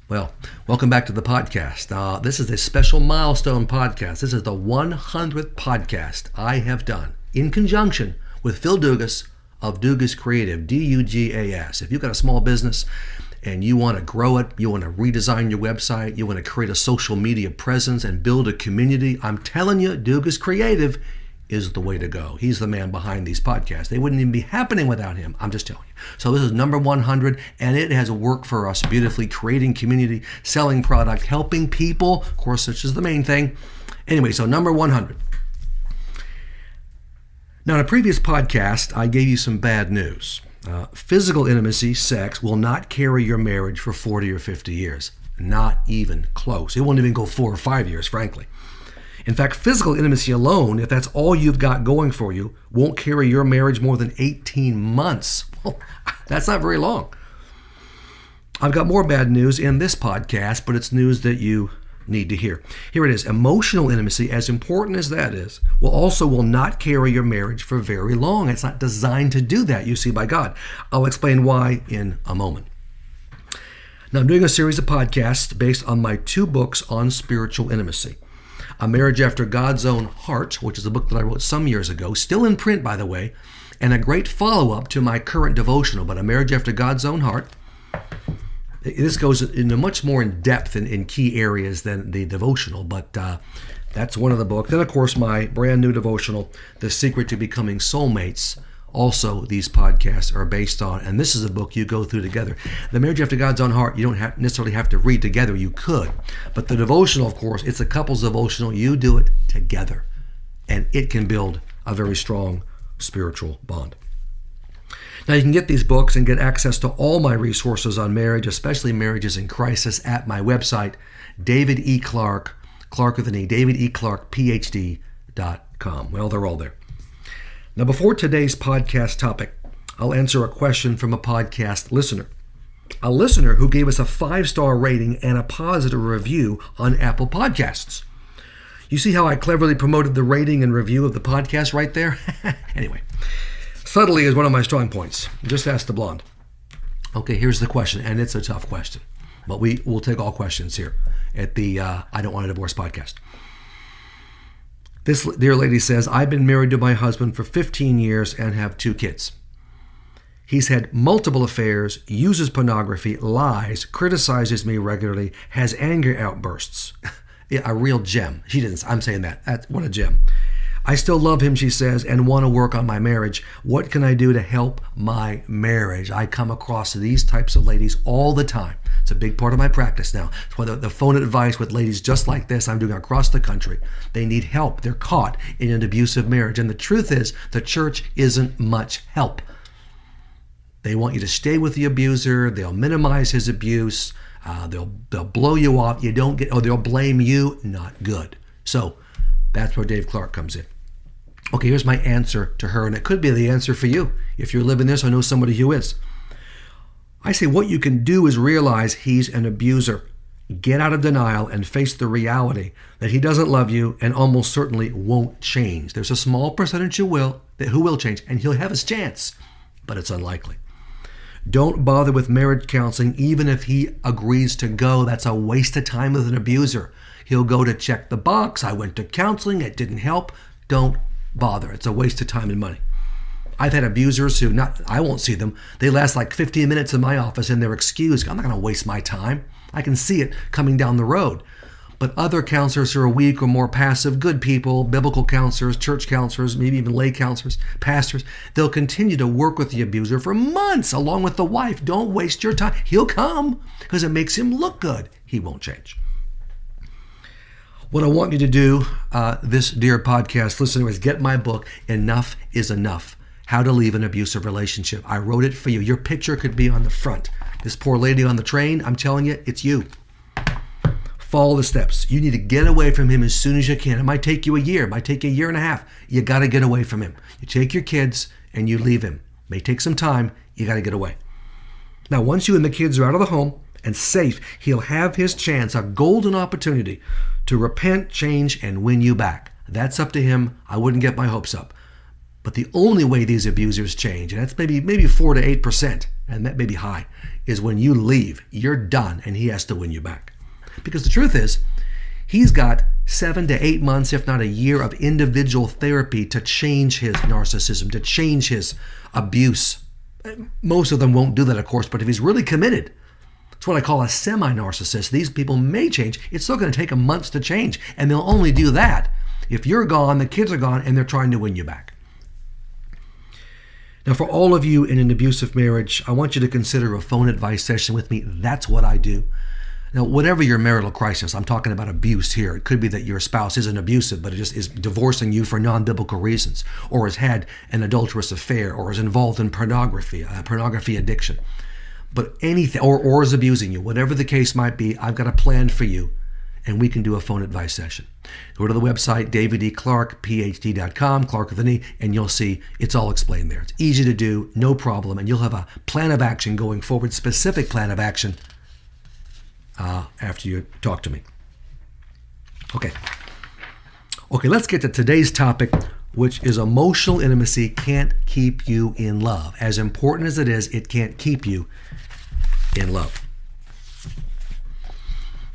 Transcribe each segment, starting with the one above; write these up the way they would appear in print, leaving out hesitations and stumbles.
Well, welcome back to the podcast. This is a special milestone podcast. This is the 100th podcast I have done in conjunction with Phil Dugas of Dugas Creative, D-U-G-A-S. If you've got a small business and you want to grow it, you want to redesign your website, you want to create a social media presence and build a community, I'm telling you, Dugas Creative is the way to go. He's the man behind these podcasts. They wouldn't even be happening without him. I'm just telling you. So this is number 100, and it has worked for us beautifully, creating community, selling product, helping people, of course, which is the main thing. Anyway, so number 100. Now, in a previous podcast, I gave you some bad news. Physical intimacy, sex, will not carry your marriage for 40 or 50 years. Not even close. It won't even go 4 or 5 years, frankly. In fact, physical intimacy alone, if that's all you've got going for you, won't carry your marriage more than 18 months. Well, that's not very long. I've got more bad news in this podcast, but it's news that you need to hear. Here it is. Emotional intimacy, as important as that is, will not carry your marriage for very long. It's not designed to do that, you see, by God. I'll explain why in a moment. Now, I'm doing a series of podcasts based on my 2 books on spiritual intimacy. A Marriage After God's Own Heart, which is a book that I wrote some years ago, still in print, by the way, and a great follow-up to my current devotional, but A Marriage After God's Own Heart. This goes into much more in depth in key areas than the devotional, but that's one of the books. Then, of course, my brand new devotional, The Secret to Becoming Soulmates. Also, these podcasts are based on, and this is a book you go through together. The Marriage After God's Own Heart, you don't necessarily have to read together. You could. But the devotional, of course, it's a couple's devotional. You do it together. And it can build a very strong spiritual bond. Now, you can get these books and get access to all my resources on marriage, especially marriages in crisis, at my website, David E. Clarke, Clarke with an E, davideclarkephd.com. Well, they're all there. Now, before today's podcast topic, I'll answer a question from a podcast listener. A listener who gave us a 5-star rating and a positive review on Apple Podcasts. You see how I cleverly promoted the rating and review of the podcast right there? Anyway, subtlety is one of my strong points. Just ask the blonde. Okay, here's the question, and it's a tough question. But we'll take all questions here at the I Don't Want a Divorce podcast. This dear lady says, I've been married to my husband for 15 years and have 2 kids. He's had multiple affairs, uses pornography, lies, criticizes me regularly, has anger outbursts. A real gem. She didn't. I'm saying that. What a gem. I still love him, she says, and want to work on my marriage. What can I do to help my marriage? I come across these types of ladies all the time. It's a big part of my practice now. It's why the phone advice with ladies just like this I'm doing across the country. They need help. They're caught in an abusive marriage. And the truth is, the church isn't much help. They want you to stay with the abuser. They'll minimize his abuse. They'll blow you off. You don't get, or they'll blame you. Not good. So that's where Dave Clarke comes in. Okay, here's my answer to her, and it could be the answer for you. If you're living this, I know somebody who is. I say what you can do is realize he's an abuser. Get out of denial and face the reality that he doesn't love you and almost certainly won't change. There's a small percentage who will change, and he'll have his chance, but it's unlikely. Don't bother with marriage counseling even if he agrees to go. That's a waste of time with an abuser. He'll go to check the box. I went to counseling. It didn't help. Don't bother. It's a waste of time and money. I've had abusers who, I won't see them. They last like 15 minutes in my office and they're excused. I'm not going to waste my time. I can see it coming down the road. But other counselors who are weak or more passive, good people, biblical counselors, church counselors, maybe even lay counselors, pastors, they'll continue to work with the abuser for months along with the wife. Don't waste your time. He'll come because it makes him look good. He won't change. What I want you to do, this dear podcast listener, is get my book, Enough is Enough, How to Leave an Abusive Relationship. I wrote it for you. Your picture could be on the front. This poor lady on the train, I'm telling you, it's you. Follow the steps. You need to get away from him as soon as you can. It might take you a year. It might take you a year and a half. You got to get away from him. You take your kids and you leave him. It may take some time. You got to get away. Now, once you and the kids are out of the home and safe, he'll have his chance, a golden opportunity to repent, change, and win you back. That's up to him. I wouldn't get my hopes up. But the only way these abusers change, and that's maybe 4 to 8%, and that may be high, is when you leave, you're done, and he has to win you back. Because the truth is, he's got 7 to 8 months, if not a year, of individual therapy to change his narcissism, to change his abuse. Most of them won't do that, of course, but if he's really committed, it's what I call a semi-narcissist. These people may change. It's still going to take them months to change, and they'll only do that if you're gone, the kids are gone, and they're trying to win you back. Now, for all of you in an abusive marriage, I want you to consider a phone advice session with me. That's what I do. Now, whatever your marital crisis, I'm talking about abuse here. It could be that your spouse isn't abusive, but it just is divorcing you for non-biblical reasons, or has had an adulterous affair, or is involved in pornography addiction. But anything, or is abusing you, whatever the case might be, I've got a plan for you, and we can do a phone advice session. Go to the website, davideclarkephd.com, Clarke with an E, and you'll see it's all explained there. It's easy to do, no problem, and you'll have a plan of action going forward, specific plan of action, after you talk to me. Okay, let's get to today's topic, which is emotional intimacy can't keep you in love. As important as it is, it can't keep you in love.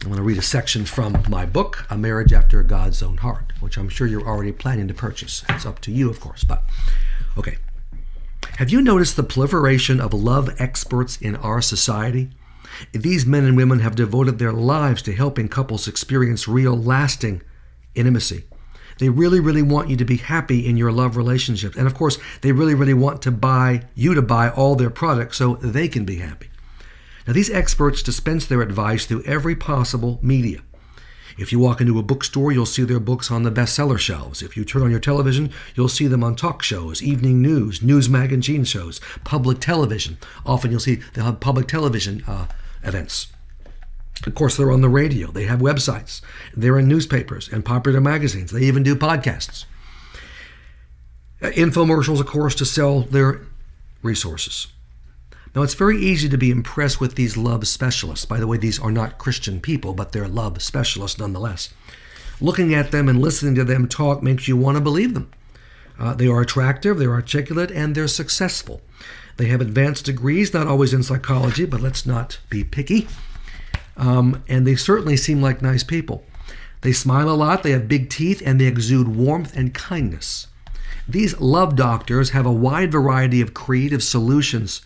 I'm going to read a section from my book, A Marriage After God's Own Heart, which I'm sure you're already planning to purchase. It's up to you, of course, but okay. Have you noticed the proliferation of love experts in our society? These men and women have devoted their lives to helping couples experience real, lasting intimacy. They really, really want you to be happy in your love relationship. And of course, they really, really want to buy all their products so they can be happy. Now, these experts dispense their advice through every possible media. If you walk into a bookstore, you'll see their books on the bestseller shelves. If you turn on your television, you'll see them on talk shows, evening news magazine shows, public television. Often you'll see they'll have public television events. Of course, they're on the radio. They have websites. They're in newspapers and popular magazines. They even do podcasts. Infomercials, of course, to sell their resources. Now, it's very easy to be impressed with these love specialists. By the way, these are not Christian people, but they're love specialists nonetheless. Looking at them and listening to them talk makes you want to believe them. They are attractive, they're articulate, and they're successful. They have advanced degrees, not always in psychology, but let's not be picky. And they certainly seem like nice people. They smile a lot, they have big teeth, and they exude warmth and kindness. These love doctors have a wide variety of creative solutions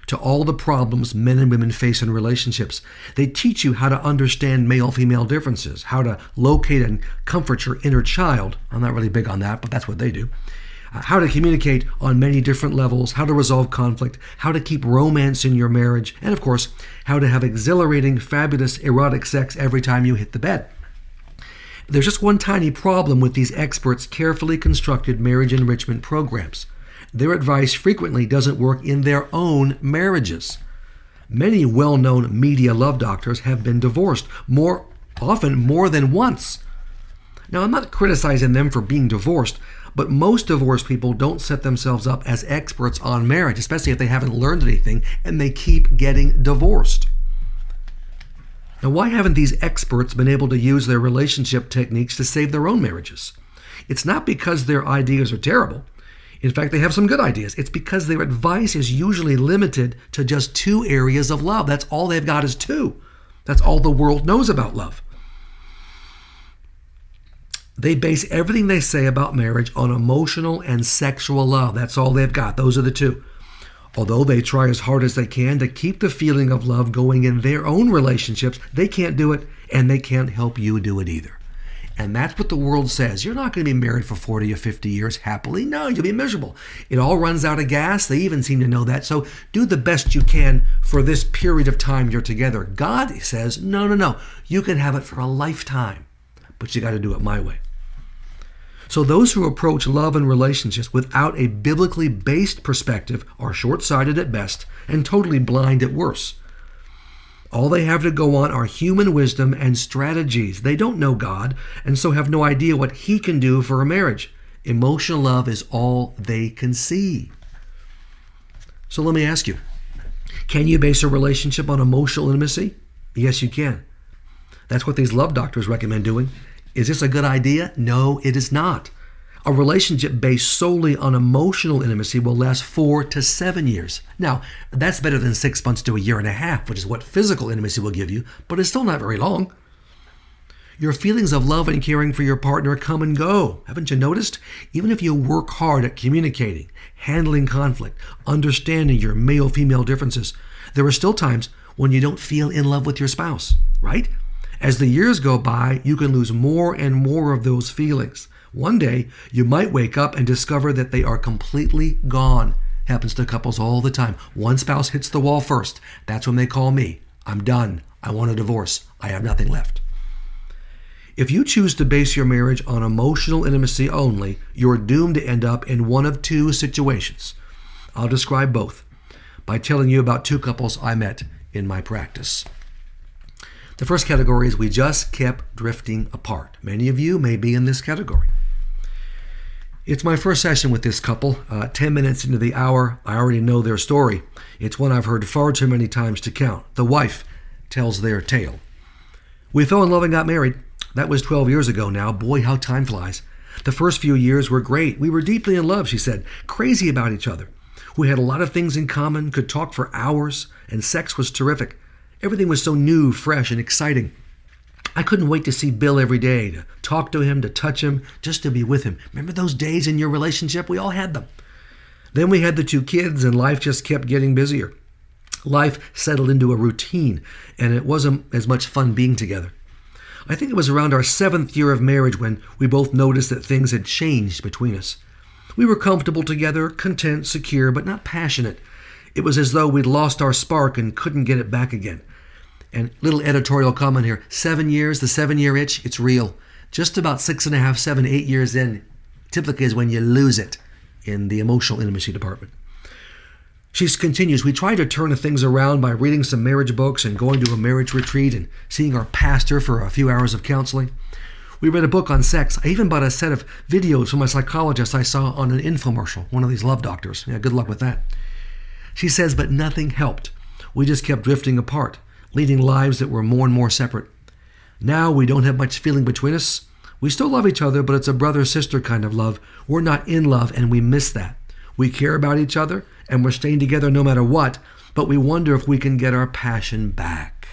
to all the problems men and women face in relationships. They teach you how to understand male-female differences, how to locate and comfort your inner child. I'm not really big on that, but that's what they do. How to communicate on many different levels, how to resolve conflict, how to keep romance in your marriage, and of course, how to have exhilarating, fabulous, erotic sex every time you hit the bed. There's just one tiny problem with these experts' carefully constructed marriage enrichment programs. Their advice frequently doesn't work in their own marriages. Many well-known media love doctors have been divorced, often more than once. Now, I'm not criticizing them for being divorced, but most divorced people don't set themselves up as experts on marriage, especially if they haven't learned anything and they keep getting divorced. Now, why haven't these experts been able to use their relationship techniques to save their own marriages? It's not because their ideas are terrible. In fact, they have some good ideas. It's because their advice is usually limited to just 2 areas of love. That's all they've got is 2. That's all the world knows about love. They base everything they say about marriage on emotional and sexual love. That's all they've got. Those are the 2. Although they try as hard as they can to keep the feeling of love going in their own relationships, they can't do it, and they can't help you do it either. And that's what the world says. You're not going to be married for 40 or 50 years happily. No, you'll be miserable. It all runs out of gas. They even seem to know that. So do the best you can for this period of time you're together. God says, no. You can have it for a lifetime, but you got to do it my way. So those who approach love and relationships without a biblically based perspective are short-sighted at best and totally blind at worst. All they have to go on are human wisdom and strategies. They don't know God and so have no idea what He can do for a marriage. Emotional love is all they can see. So let me ask you, can you base a relationship on emotional intimacy? Yes, you can. That's what these love doctors recommend doing. Is this a good idea? No, it is not. A relationship based solely on emotional intimacy will last 4 to 7 years. Now, that's better than 6 months to a year and a half, which is what physical intimacy will give you, but it's still not very long. Your feelings of love and caring for your partner come and go. Haven't you noticed? Even if you work hard at communicating, handling conflict, understanding your male-female differences, there are still times when you don't feel in love with your spouse, right? As the years go by, you can lose more and more of those feelings. One day, you might wake up and discover that they are completely gone. Happens to couples all the time. One spouse hits the wall first. That's when they call me. I'm done. I want a divorce. I have nothing left. If you choose to base your marriage on emotional intimacy only, you're doomed to end up in one of two situations. I'll describe both by telling you about two couples I met in my practice. The first category is we just kept drifting apart. Many of you may be in this category. It's my first session with this couple. 10 minutes into the hour, I already know their story. It's one I've heard far too many times to count. The wife tells their tale. We fell in love and got married. That was 12 years ago now. Boy, how time flies. The first few years were great. We were deeply in love, she said, crazy about each other. We had a lot of things in common, could talk for hours, and sex was terrific. Everything was so new, fresh, and exciting. I couldn't wait to see Bill every day, to talk to him, to touch him, just to be with him. Remember those days in your relationship? We all had them. Then we had the 2 kids, and life just kept getting busier. Life settled into a routine, and it wasn't as much fun being together. I think it was around our 7th year of marriage when we both noticed that things had changed between us. We were comfortable together, content, secure, but not passionate. It was as though we'd lost our spark and couldn't get it back again. And little editorial comment here, 7 years, the 7-year itch, it's real. Just about 6.5, 7, 8 years in, typically is when you lose it in the emotional intimacy department. She continues, we tried to turn things around by reading some marriage books and going to a marriage retreat and seeing our pastor for a few hours of counseling. We read a book on sex. I even bought a set of videos from a psychologist I saw on an infomercial, one of these love doctors. Yeah, good luck with that. She says, but nothing helped. We just kept drifting apart, leading lives that were more and more separate. Now we don't have much feeling between us. We still love each other, but it's a brother-sister kind of love. We're not in love, and we miss that. We care about each other, and we're staying together no matter what, but we wonder if we can get our passion back.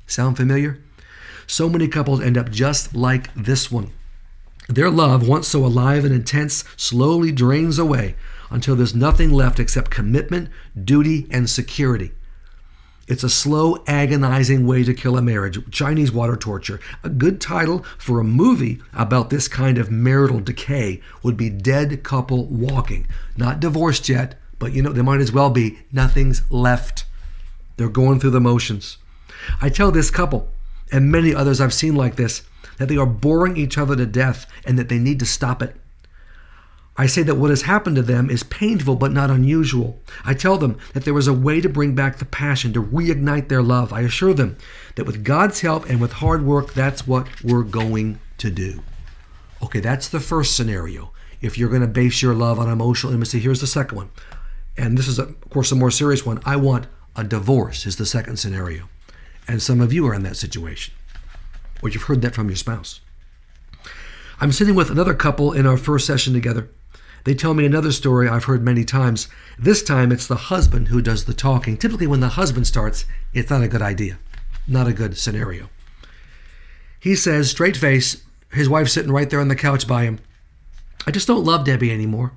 Sound familiar? So many couples end up just like this one. Their love, once so alive and intense, slowly drains away until there's nothing left except commitment, duty, and security. It's a slow, agonizing way to kill a marriage, Chinese water torture. A good title for a movie about this kind of marital decay would be Dead Couple Walking. Not divorced yet, but they might as well be. Nothing's left. They're going through the motions. I tell this couple, and many others I've seen like this, that they are boring each other to death and that they need to stop it. I say that what has happened to them is painful but not unusual. I tell them that there is a way to bring back the passion, to reignite their love. I assure them that with God's help and with hard work, that's what we're going to do. Okay, that's the first scenario. If you're going to base your love on emotional intimacy, here's the second one. And this is, of course, a more serious one. I want a divorce is the second scenario. And some of you are in that situation, or you've heard that from your spouse. I'm sitting with another couple in our first session together. They tell me another story I've heard many times. This time it's the husband who does the talking. Typically when the husband starts, it's not a good idea, not a good scenario. He says, straight face, his wife sitting right there on the couch by him, I just don't love Debbie anymore.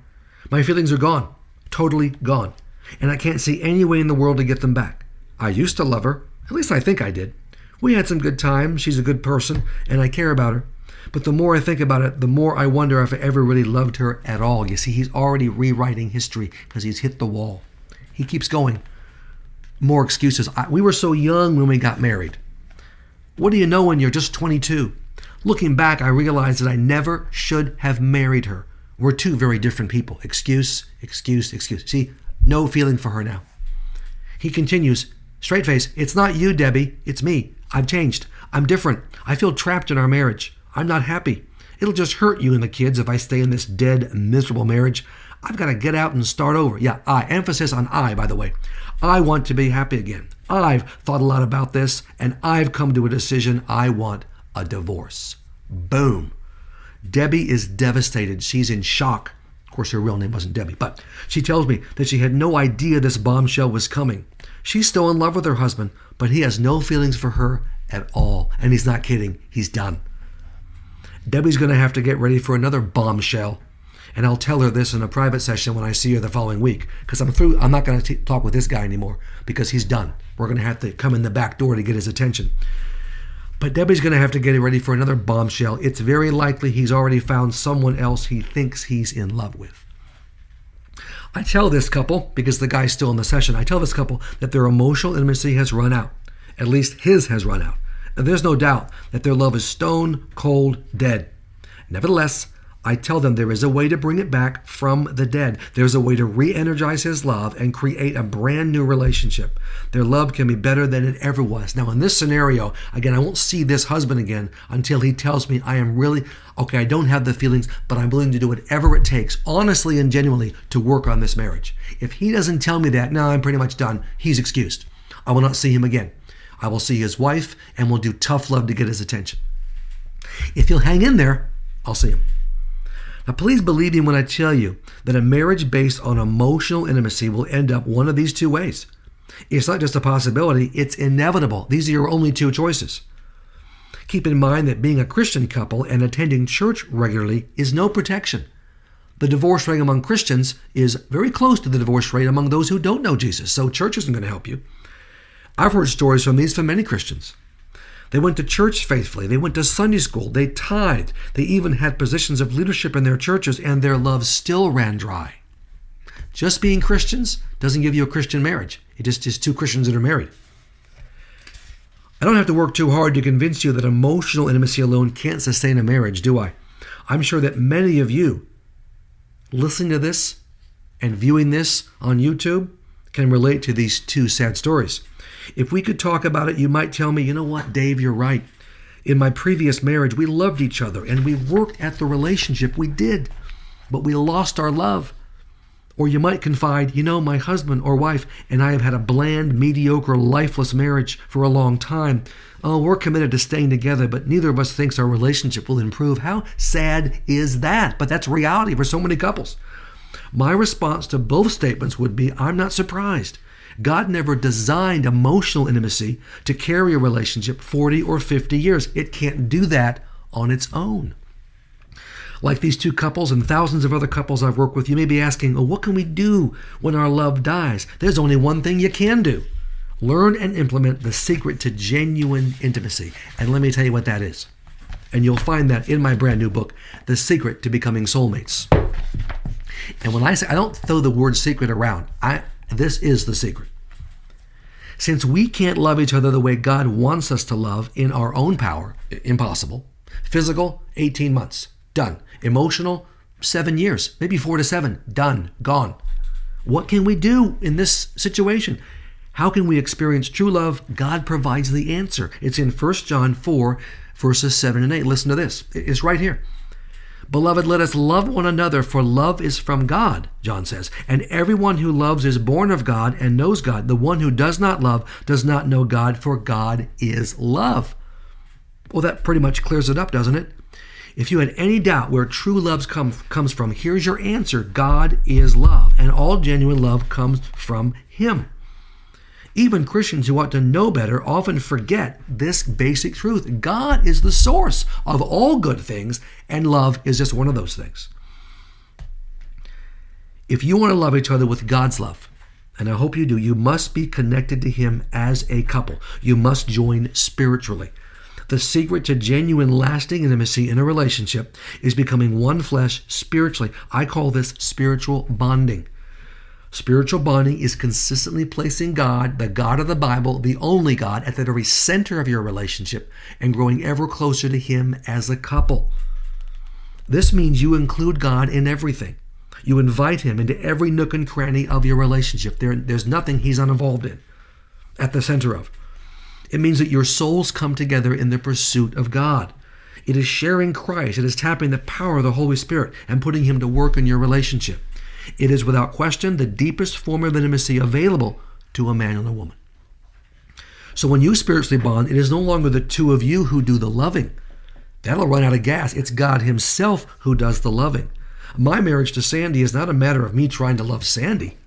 My feelings are gone, totally gone. And I can't see any way in the world to get them back. I used to love her, at least I think I did. We had some good times, she's a good person, and I care about her. But the more I think about it, the more I wonder if I ever really loved her at all. You see, he's already rewriting history because he's hit the wall. He keeps going. More excuses. We were so young when we got married. What do you know when you're just 22? Looking back, I realized that I never should have married her. We're two very different people. Excuse. See, no feeling for her now. He continues, straight face, it's not you, Debbie. It's me. I've changed. I'm different. I feel trapped in our marriage. I'm not happy. It'll just hurt you and the kids if I stay in this dead, miserable marriage. I've got to get out and start over. Yeah, emphasis on I, by the way. I want to be happy again. I've thought a lot about this, and I've come to a decision. I want a divorce. Boom. Debbie is devastated. She's in shock. Of course, her real name wasn't Debbie, but she tells me that she had no idea this bombshell was coming. She's still in love with her husband, but he has no feelings for her at all. And he's not kidding. He's done. Debbie's going to have to get ready for another bombshell. And I'll tell her this in a private session when I see her the following week, because I'm through. I'm not going to talk with this guy anymore because he's done. We're going to have to come in the back door to get his attention. But Debbie's going to have to get ready for another bombshell. It's very likely he's already found someone else he thinks he's in love with. I tell this couple, because the guy's still in the session, I tell this couple that their emotional intimacy has run out. At least his has run out. And there's no doubt that their love is stone cold dead. Nevertheless, I tell them there is a way to bring it back from the dead. There's a way to re-energize his love and create a brand new relationship. Their love can be better than it ever was. Now, in this scenario, again, I won't see this husband again until he tells me I am really, okay, I don't have the feelings, but I'm willing to do whatever it takes, honestly and genuinely, to work on this marriage. If he doesn't tell me that, no, I'm pretty much done, he's excused. I will not see him again. I will see his wife, and we'll do tough love to get his attention. If he'll hang in there, I'll see him. Now, please believe me when I tell you that a marriage based on emotional intimacy will end up one of these two ways. It's not just a possibility, it's inevitable. These are your only two choices. Keep in mind that being a Christian couple and attending church regularly is no protection. The divorce rate among Christians is very close to the divorce rate among those who don't know Jesus, so church isn't going to help you. I've heard stories from many Christians. They went to church faithfully. They went to Sunday school. They tithed. They even had positions of leadership in their churches, and their love still ran dry. Just being Christians doesn't give you a Christian marriage. It just is two Christians that are married. I don't have to work too hard to convince you that emotional intimacy alone can't sustain a marriage, do I? I'm sure that many of you listening to this and viewing this on YouTube can relate to these two sad stories. If we could talk about it, you might tell me, you know what, Dave, you're right. In my previous marriage, we loved each other and we worked at the relationship. We did, but we lost our love. Or you might confide, you know, my husband or wife and I have had a bland, mediocre, lifeless marriage for a long time. Oh, we're committed to staying together, but neither of us thinks our relationship will improve. How sad is that? But that's reality for so many couples. My response to both statements would be, I'm not surprised. God never designed emotional intimacy to carry a relationship 40 or 50 years. It can't do that on its own. Like these two couples and thousands of other couples I've worked with, you may be asking, what can we do when our love dies? There's only one thing you can do. Learn and implement the secret to genuine intimacy. And let me tell you what that is. And you'll find that in my brand new book, The Secret to Becoming Soulmates. And when I say, I don't throw the word secret around. This is the secret. Since we can't love each other the way God wants us to love in our own power, impossible. Physical, 18 months, done. Emotional, 7 years, maybe 4 to 7, done, gone. What can we do in this situation? How can we experience true love? God provides the answer. It's in 1 John 4, verses 7 and 8. Listen to this. It's right here. Beloved, let us love one another, for love is from God, John says. And everyone who loves is born of God and knows God. The one who does not love does not know God, for God is love. Well, that pretty much clears it up, doesn't it? If you had any doubt where true love comes from, here's your answer. God is love, and all genuine love comes from Him. Even Christians who ought to know better often forget this basic truth. God is the source of all good things, and love is just one of those things. If you want to love each other with God's love, and I hope you do, you must be connected to Him as a couple. You must join spiritually. The secret to genuine, lasting intimacy in a relationship is becoming one flesh spiritually. I call this spiritual bonding. Spiritual bonding is consistently placing God, the God of the Bible, the only God, at the very center of your relationship and growing ever closer to Him as a couple. This means you include God in everything. You invite Him into every nook and cranny of your relationship. There's nothing He's uninvolved in, at the center of. It means that your souls come together in the pursuit of God. It is sharing Christ. It is tapping the power of the Holy Spirit and putting Him to work in your relationship. It is without question the deepest form of intimacy available to a man and a woman. So when you spiritually bond, it is no longer the two of you who do the loving. That'll run out of gas. It's God himself who does the loving. My marriage to Sandy is not a matter of me trying to love Sandy.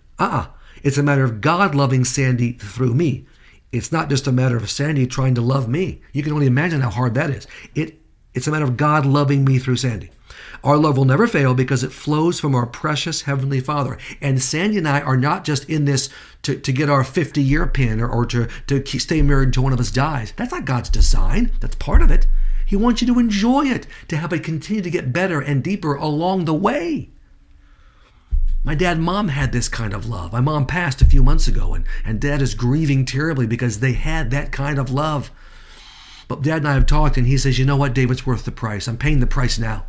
It's a matter of God loving Sandy through me. It's not just a matter of Sandy trying to love me. You can only imagine how hard that is. It's a matter of God loving me through Sandy. Our love will never fail because it flows from our precious Heavenly Father. And Sandy and I are not just in this to get our 50-year pin or to stay married until one of us dies. That's not God's design. That's part of it. He wants you to enjoy it, to have it continue to get better and deeper along the way. My dad and mom had this kind of love. My mom passed a few months ago, and Dad is grieving terribly because they had that kind of love. But Dad and I have talked, and he says, you know what, Dave, it's worth the price. I'm paying the price now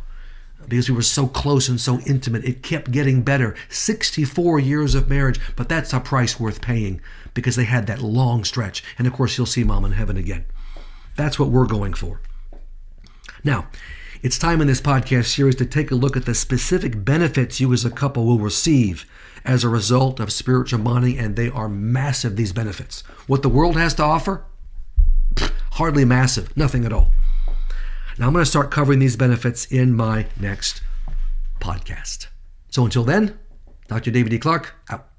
because we were so close and so intimate. It kept getting better. 64 years of marriage, but that's a price worth paying because they had that long stretch. And of course, you'll see Mom in heaven again. That's what we're going for. Now, it's time in this podcast series to take a look at the specific benefits you as a couple will receive as a result of spiritual bonding, and they are massive, these benefits. What the world has to offer? Hardly massive, nothing at all. Now, I'm going to start covering these benefits in my next podcast. So until then, Dr. David E. Clarke, out.